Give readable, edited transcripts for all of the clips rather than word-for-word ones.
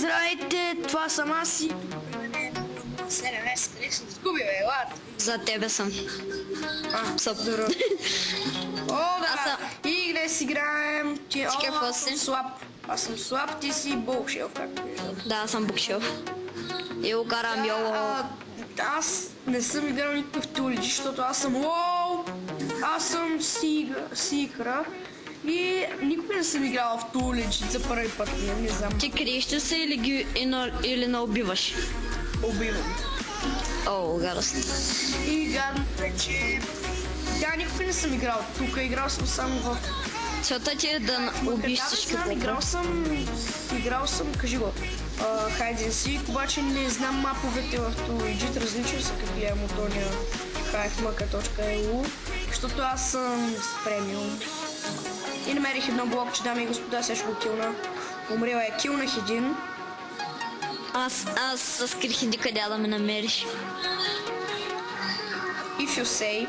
здравейте, това съм аз и... 7S, къде съм сгубил, елат? За тебе съм. Съп. Добро. О, да, и днес играем... Аз съм слаб. Аз съм слаб, ти си Булшелф, както виждам. Да, аз съм Букшелф. И го карам йоло. Аз не съм играл никакъв тулиджи, защото аз съм лоу. Аз съм Сикра. И никога не съм играл в тулиджи за първи път, не знам. Ти криеш ли се или не убиваш? Убивам. О, гадост. И гадно вече... Да, никога не съм играл тук, играл съм само в... Целта ти е да убиш всички попа. Играл съм, кажи го, Hide and Seek, обаче не знам маповете в Tuluidge, различни са как гледам от тония hackmaka.eu, защото аз съм с премиум. И намерих едно блокче, дами и господа, сега ще го килна. Умрела е, килнах един. Аз скрих иди къде да ме намериш. If you say.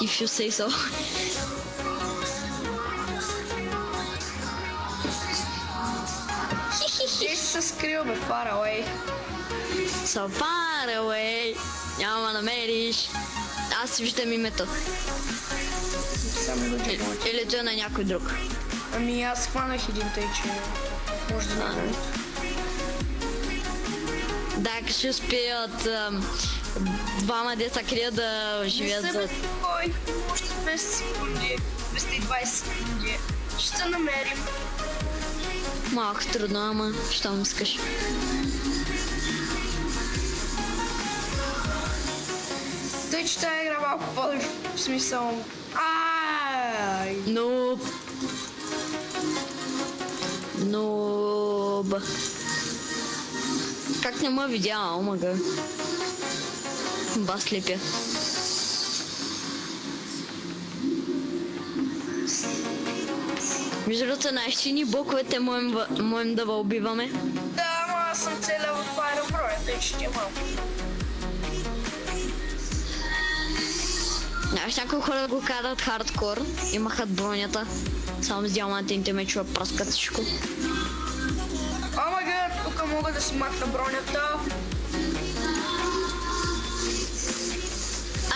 If you say so. Ти си се скрил, бе, far away. So far away. Няма да намериш. Аз виждам името. Само да джи. Или той е на някой друг. Ами аз хванах един тъй, че може да намерим. Да, ще успеят двама деца крият да живеят за... Кой? Още 200 секунди, 220 секунди. Ще се намерим. Малко трудно, ама щом искаш. Тъй, че тази игра малко в смисъл... Ай! Нуб. Как не ме видя, омага. Бас лепя. Между другото, най-щини боковете можем да убиваме. Да, ама аз съм целя в Fire Pro, тъй че ти е малко. Знаеш, някои хора го карат хардкор, имаха бронята. Само с диамантите мечове праскат всичко. Омага, тук мога да си махна бронята.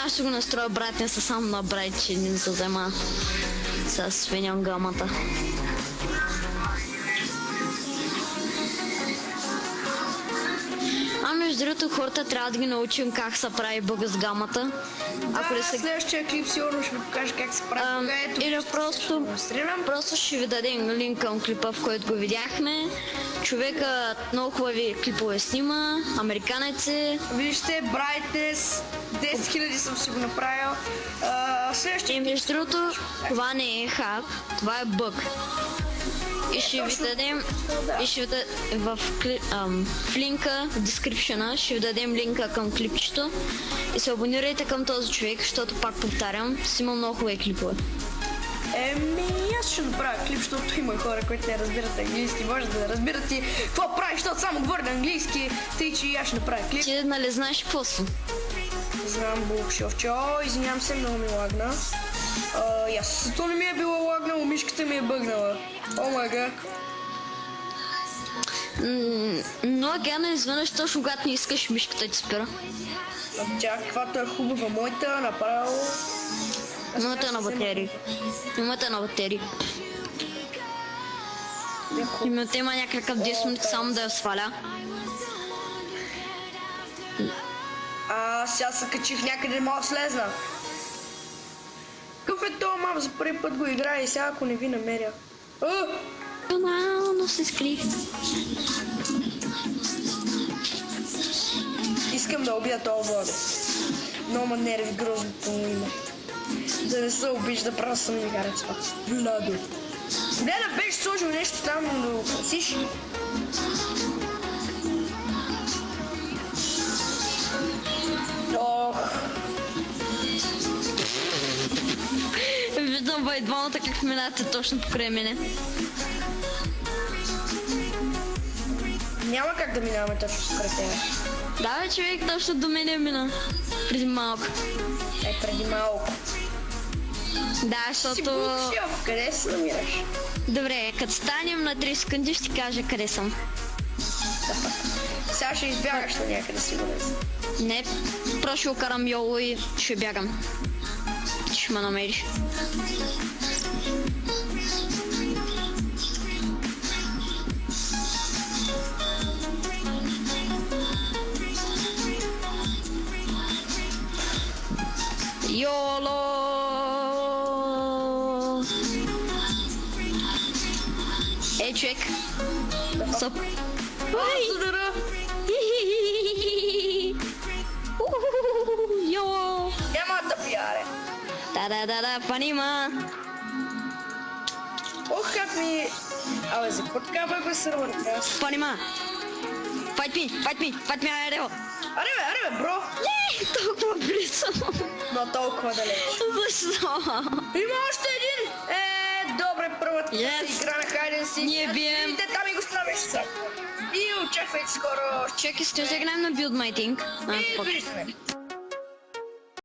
Аз ще го настроя братния са само на брайт, че не се взема с свиням гамата. А между другото хората трябва да ги научим как се прави бъга с гамата. Да, следващия клип сигурно ще ви покажа как се прави бъга. Или просто ще ви дадем линк към клипа, в който го видяхме. Човекът много хубави клипове снима, американец е. Вижте, Brightness, 10 000 съм си го направил. И между другото, това не е хак, това е бъг. И ще ви дадем, в линка, в дескрипшена, ще ви дадем линка към клипчето. И се абонирайте към този човек, защото пак повтарям, си има много хубави клипове. Аз ще направя клип, защото има хора, които не разбират английски. Може да разбират и какво правиш, защото само говоря на английски, тъй че и аз ще направя клип. Ти нали знаеш какво си? Знам, Булшелфче. Извинявам се, много ми лагна. То не ми е било лагнало, мишката ми е бъгнала. О май гад. Но гена изведнъж точно когато не искаш мишката ти спира. Тя каквато е хубава моята, направо... Имате на батерии. Имате има някакъв 10 минути само да я сваля. Сега се качих някъде, мога да слезна. Какъв е този мап? За първи път го играя и сега ако не ви намеря. Но се скрих. Искам да убия този вода. Много ма нерви грозното му име. Да не се убиш да правя съм ми харесва. Владо. Гледа, беше сложил нещо там, но да го красиш. Виждам двамата как минате точно покрай мене. Няма как да минаваме точно покрай тебе. Да, бе, човек, точно до мене мина. Преди малко. Преди малко. Да, защото... Си Булшелф, къде се намираш? Добре, като станем на 3 секунди ще ти кажа къде съм. Сега ще избягаш на някъде, сигурен съм. Не, просто ще окарам йоло и ще бягам. Ти ще ме намериш. YOLO! Ей, човек! Съп! Удара! YOLO! Няма да пияре. Да, панима! Ох, как ми... Абе, за какво така бе го сървър? Панима! Fight me, айде! Аре бе, бро! Не, толкова близо! Но толкова далеч. Защо? Има още един! Добре, първата Yes. игра на Hide and Seek. Ние бием. Идете там и го ставиш сега. И очаквайте скоро. Чек, искаш да играем на Build My Thing? И виждаме.